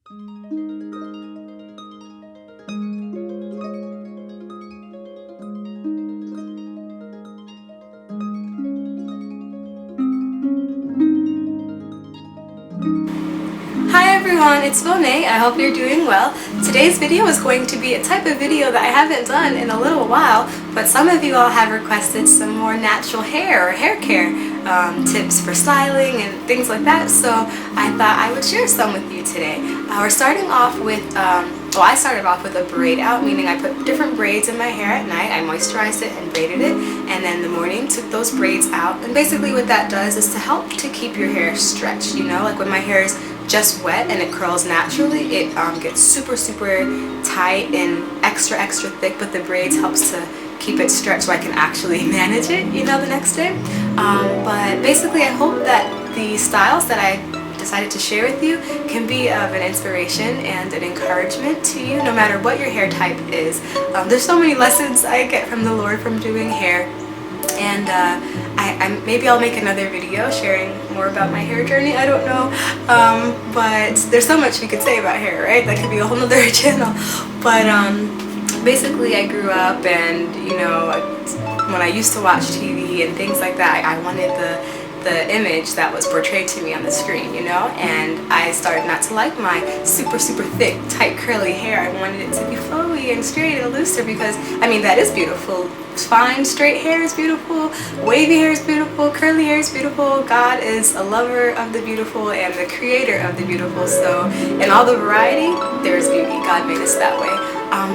Hi everyone, it's Monet. I hope you're doing well. Today's video is going to be a type of video that I haven't done in a little while, but some of you all have requested some more natural hair or hair care tips for styling and things like that, so I thought I would share some with you today. We're starting off with, I started off with a braid out, meaning I put different braids in my hair at night. I moisturized it and braided it, and then in the morning took those braids out. And basically what that does is to help to keep your hair stretched, you know, like when my hair is just wet and it curls naturally, it gets super tight and extra thick, but the braids helps to keep it stretched so I can actually manage it, you know, the next day. But basically I hope that the styles that I decided to share with you can be of an inspiration and an encouragement to you, no matter what your hair type is. There's so many lessons I get from the Lord from doing hair, and maybe I'll make another video sharing more about my hair journey, I don't know, but there's so much we could say about hair, right? That could be a whole nother channel. But basically I grew up, and you know, when I used to watch TV and things like that, I wanted the image that was portrayed to me on the screen, you know, and I started not to like my super thick, tight, curly hair. I wanted it to be flowy and straight and looser, because, I mean, that is beautiful. Fine, straight hair is beautiful, wavy hair is beautiful, curly hair is beautiful. God is a lover of the beautiful and the creator of the beautiful, so in all the variety, there is beauty. God made us that way.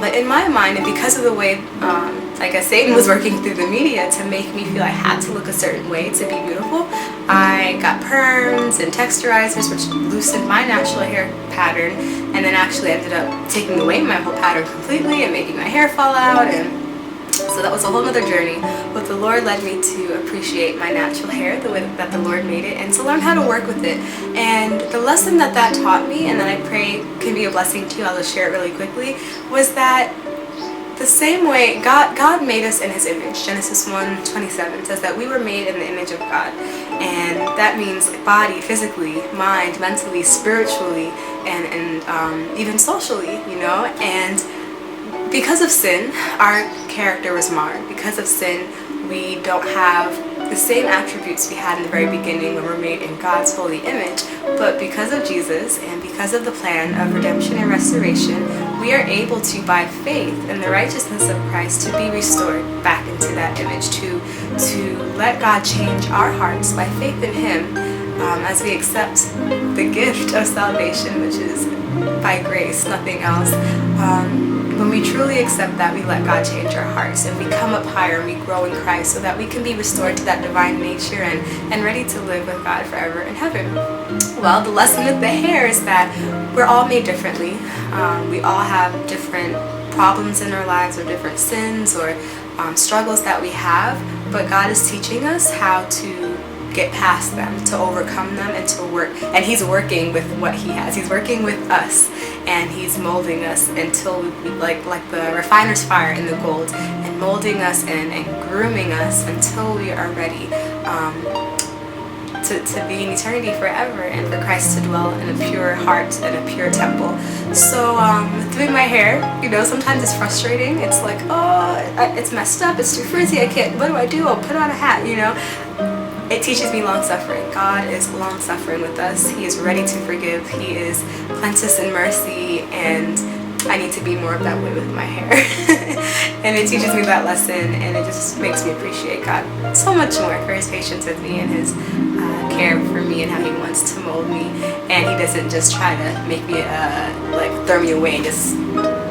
But in my mind, and because of the way, I guess Satan was working through the media to make me feel I had to look a certain way to be beautiful, I got perms and texturizers, which loosened my natural hair pattern, and then actually ended up taking away my whole pattern completely and making my hair fall out. And so that was a whole other journey, but the Lord led me to appreciate my natural hair the way that the Lord made it, and to learn how to work with it. And the lesson that taught me, and that I pray can be a blessing to you, I'll just share it really quickly, was that the same way God made us in His image. Genesis 1:27 says that we were made in the image of God, and that means body, physically, mind, mentally, spiritually, and even socially, you know. And because of sin, our character was marred. Because of sin, we don't have the same attributes we had in the very beginning when we're made in God's holy image. But because of Jesus, and because of the plan of redemption and restoration, we are able to, by faith in the righteousness of Christ, to be restored back into that image, to let God change our hearts by faith in Him, as we accept the gift of salvation, which is by grace, nothing else. When we truly accept that, we let God change our hearts, and we come up higher and we grow in Christ, so that we can be restored to that divine nature and ready to live with God forever in heaven. Well, the lesson with the hair is that we're all made differently. We all have different problems in our lives, or different sins, or struggles that we have, but God is teaching us how to get past them, to overcome them, and to work. And He's working with what He has. He's working with us, and He's molding us until we, like the refiner's fire in the gold, and molding us and grooming us until we are ready to be in eternity forever, and for Christ to dwell in a pure heart and a pure temple. So doing my hair, you know, sometimes it's frustrating. It's like, oh, it's messed up, it's too frizzy, I can't, what do I do? I'll put on a hat, you know. It teaches me long-suffering. God is long-suffering with us. He is ready to forgive. He is plenteous in mercy, and I need to be more of that way with my hair. And it teaches me that lesson, and it just makes me appreciate God so much more for His patience with me, and His care for me, and how He wants to mold me. And He doesn't just try to make me like throw me away and just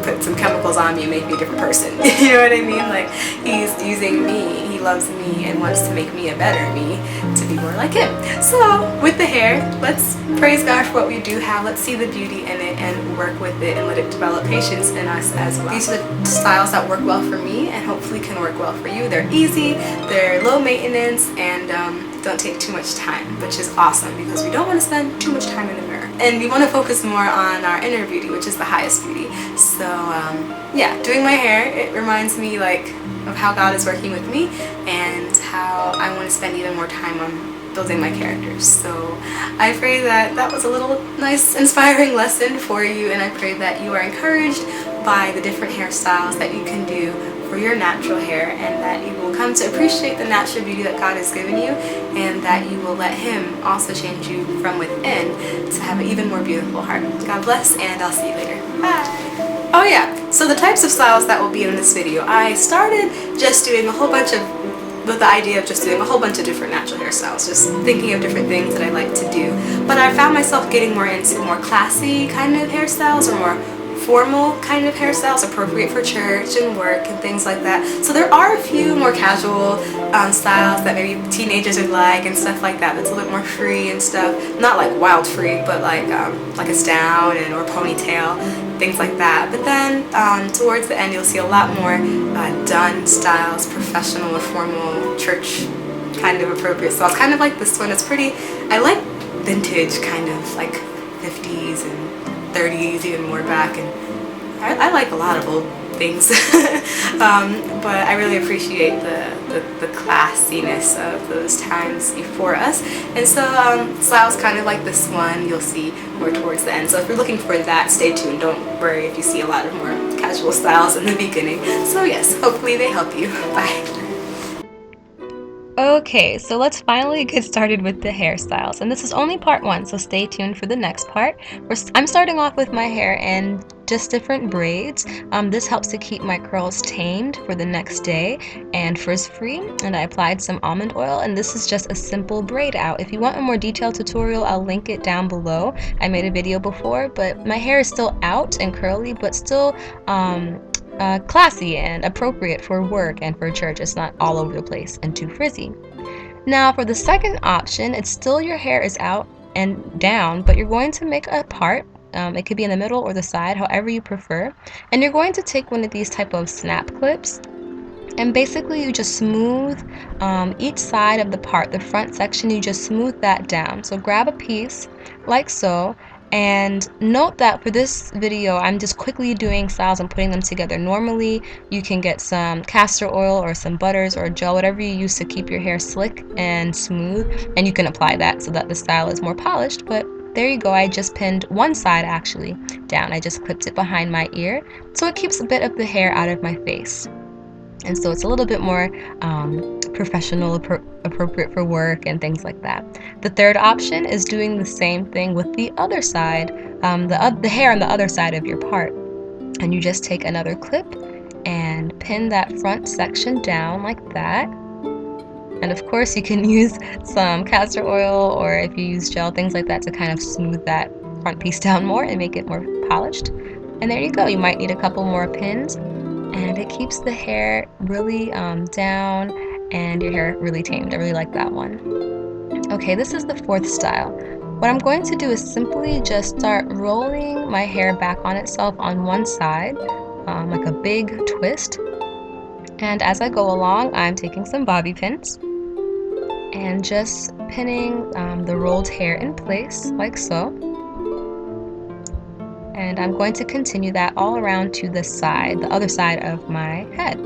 put some chemicals on me and make me a different person. You know what I mean? Like, He's using me. He loves me and wants to make me a better me, to be more like Him. So with the hair, let's praise God for what we do have. Let's see the beauty in it and work with it, and let it develop patience in us as well. These are the styles that work well for me, and hopefully can work well for you. They're easy, they're low maintenance, and don't take too much time, which is awesome, because we don't want to spend too much time in the mirror, and we want to focus more on our inner beauty, which is the highest beauty. So yeah, doing my hair, it reminds me like of how God is working with me, and how I want to spend even more time on building my characters. So I pray that that was a little nice inspiring lesson for you, and I pray that you are encouraged by the different hairstyles that you can do for your natural hair, and that you will come to appreciate the natural beauty that God has given you, and that you will let Him also change you from within to have an even more beautiful heart. God bless, and I'll see you later. Bye! Oh yeah, so the types of styles that will be in this video, I started just doing a whole bunch of, with the idea of just doing a whole bunch of different natural hairstyles, just thinking of different things that I like to do. But I found myself getting more into more classy kind of hairstyles, or more formal kind of hairstyles appropriate for church and work and things like that. So there are a few more casual styles that maybe teenagers would like and stuff like that, that's a little more free and stuff. Not like wild free, but like a down and or ponytail, things like that. But then towards the end you'll see a lot more done styles, professional or formal church kind of appropriate styles. Kind of like this one. It's pretty, I like vintage kind of like 50s and 30s, even more back, and I like a lot of old things. But I really appreciate the classiness of those times before us. And so styles kind of like this one you'll see more towards the end. So if you're looking for that, stay tuned. Don't worry if you see a lot of more casual styles in the beginning. So yes, hopefully they help you. Bye. Okay, so let's finally get started with the hairstyles, and this is only part 1, so stay tuned for the next part. I'm starting off with my hair in just different braids. This helps to keep my curls tamed for the next day and frizz-free, and I applied some almond oil, and this is just a simple braid out. If you want a more detailed tutorial, I'll link it down below. I made a video before, but my hair is still out and curly, but still classy and appropriate for work and for church. It's not all over the place and too frizzy. Now for the second option, it's still your hair is out and down, but you're going to make a part. It could be in the middle or the side, however you prefer. And you're going to take one of these type of snap clips, and basically you just smooth each side of the part, the front section, you just smooth that down. So grab a piece like so, and note that for this video I'm just quickly doing styles and putting them together. Normally you can get some castor oil or some butters or gel, whatever you use to keep your hair slick and smooth, and you can apply that so that the style is more polished. But there you go, I just pinned one side actually down. I just clipped it behind my ear so it keeps a bit of the hair out of my face. And so it's a little bit more professional, appropriate for work and things like that. The third option is doing the same thing with the other side, the hair on the other side of your part. And you just take another clip and pin that front section down like that. And of course you can use some castor oil, or if you use gel, things like that, to kind of smooth that front piece down more and make it more polished. And there you go. You might need a couple more pins, and it keeps the hair really down and your hair really tamed. I really like that one. Okay, this is the fourth style. What I'm going to do is simply just start rolling my hair back on itself on one side, like a big twist. And as I go along, I'm taking some bobby pins and just pinning the rolled hair in place like so. And I'm going to continue that all around to the side, the other side of my head,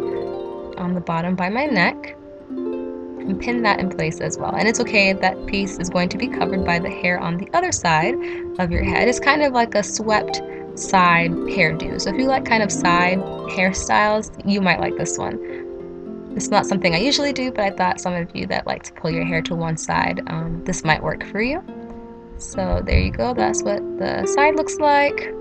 on the bottom by my neck, and pin that in place as well. And it's okay, that piece is going to be covered by the hair on the other side of your head. It's kind of like a swept side hairdo. So if you like kind of side hairstyles, you might like this one. It's not something I usually do, but I thought some of you that like to pull your hair to one side, this might work for you. So there you go, that's what the side looks like.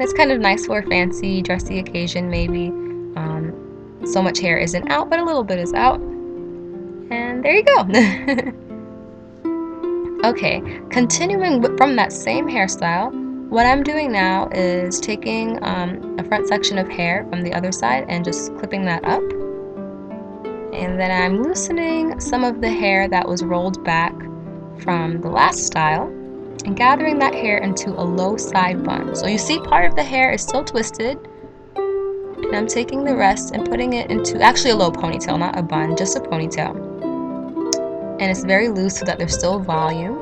It's kind of nice for a fancy, dressy occasion maybe. So much hair isn't out, but a little bit is out. And there you go. Okay, continuing from that same hairstyle, what I'm doing now is taking a front section of hair from the other side and just clipping that up. And then I'm loosening some of the hair that was rolled back from the last style and gathering that hair into a low side bun. So you see part of the hair is still twisted, and I'm taking the rest and putting it into actually a low ponytail, not a bun, just a ponytail. And it's very loose so that there's still volume.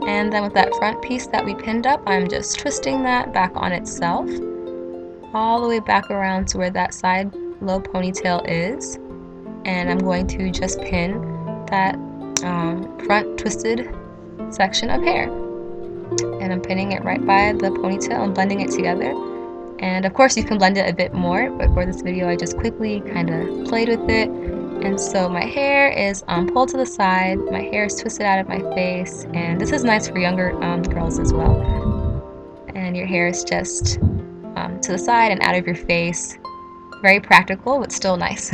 And then with that front piece that we pinned up, I'm just twisting that back on itself, all the way back around to where that side low ponytail is. and I'm going to just pin that front twisted section of hair. And I'm pinning it right by the ponytail and blending it together. And of course you can blend it a bit more, but for this video I just quickly kind of played with it. And so my hair is pulled to the side, my hair is twisted out of my face, and this is nice for younger girls as well. And your hair is just to the side and out of your face. Very practical, but still nice.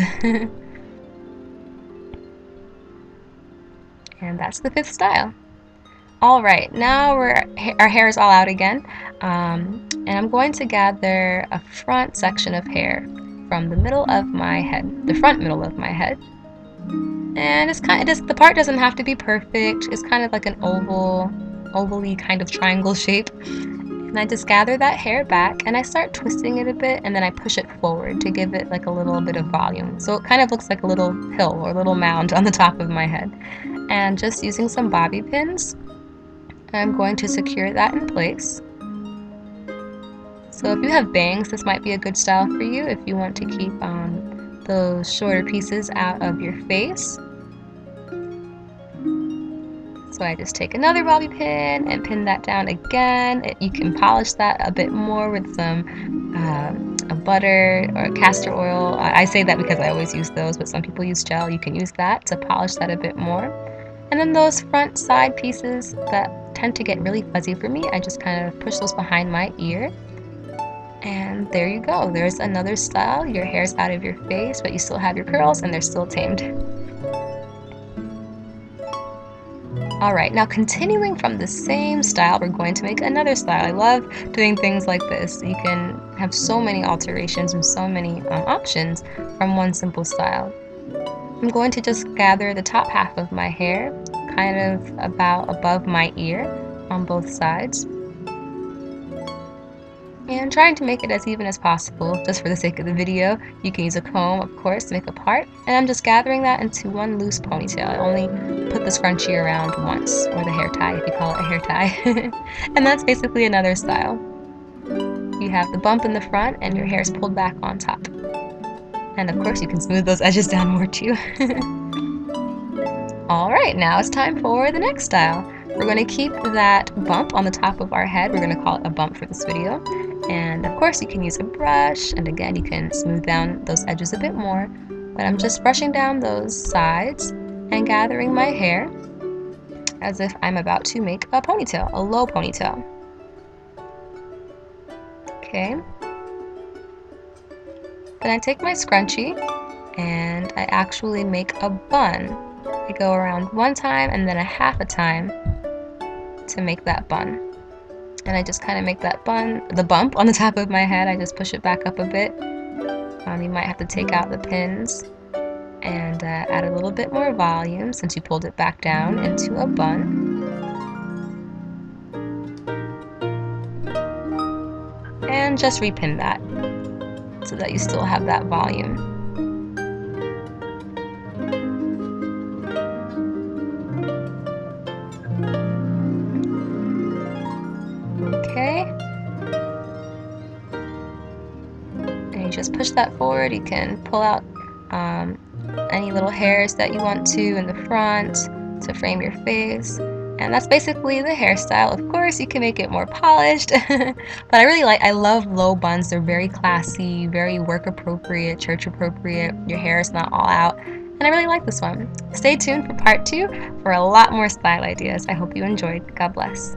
And that's the 5th style. Alright, now our hair is all out again, and I'm going to gather a front section of hair from the middle of my head, the front middle of my head. And the part doesn't have to be perfect. It's kind of like an ovally kind of triangle shape. And I just gather that hair back and I start twisting it a bit, and then I push it forward to give it like a little bit of volume. So it kind of looks like a little hill or a little mound on the top of my head. And just using some bobby pins, I'm going to secure that in place. So if you have bangs, this might be a good style for you if you want to keep those shorter pieces out of your face. So I just take another bobby pin and pin that down again. You can polish that a bit more with some butter or castor oil. I say that because I always use those, but some people use gel. You can use that to polish that a bit more. And then those front side pieces that tend to get really fuzzy for me, I just kind of push those behind my ear. And there you go. There's another style. Your hair's out of your face, but you still have your curls and they're still tamed. Alright, now continuing from the same style, we're going to make another style. I love doing things like this. You can have so many alterations and so many options from one simple style. I'm going to just gather the top half of my hair, kind of about above my ear on both sides. And trying to make it as even as possible, just for the sake of the video. You can use a comb, of course, to make a part. And I'm just gathering that into one loose ponytail. I only put the scrunchie around once, or the hair tie, if you call it a hair tie. And that's basically another style. You have the bump in the front, and your hair is pulled back on top. And of course, you can smooth those edges down more too. Alright, now it's time for the next style. We're going to keep that bump on the top of our head. We're going to call it a bump for this video. And of course you can use a brush, and again you can smooth down those edges a bit more. But I'm just brushing down those sides and gathering my hair as if I'm about to make a ponytail, a low ponytail. Okay. Then I take my scrunchie and I actually make a bun. I go around one time and then a half a time to make that bun. And I just kind of make that bun, the bump on the top of my head, I just push it back up a bit. You might have to take out the pins and add a little bit more volume since you pulled it back down into a bun. And just repin that so that you still have that volume. Okay. And you just push that forward. You can pull out any little hairs that you want to in the front to frame your face. And that's basically the hairstyle. Of course, you can make it more polished, but I love low buns. They're very classy, very work appropriate, church appropriate. Your hair is not all out. And I really like this one. Stay tuned for part 2 for a lot more style ideas. I hope you enjoyed. God bless.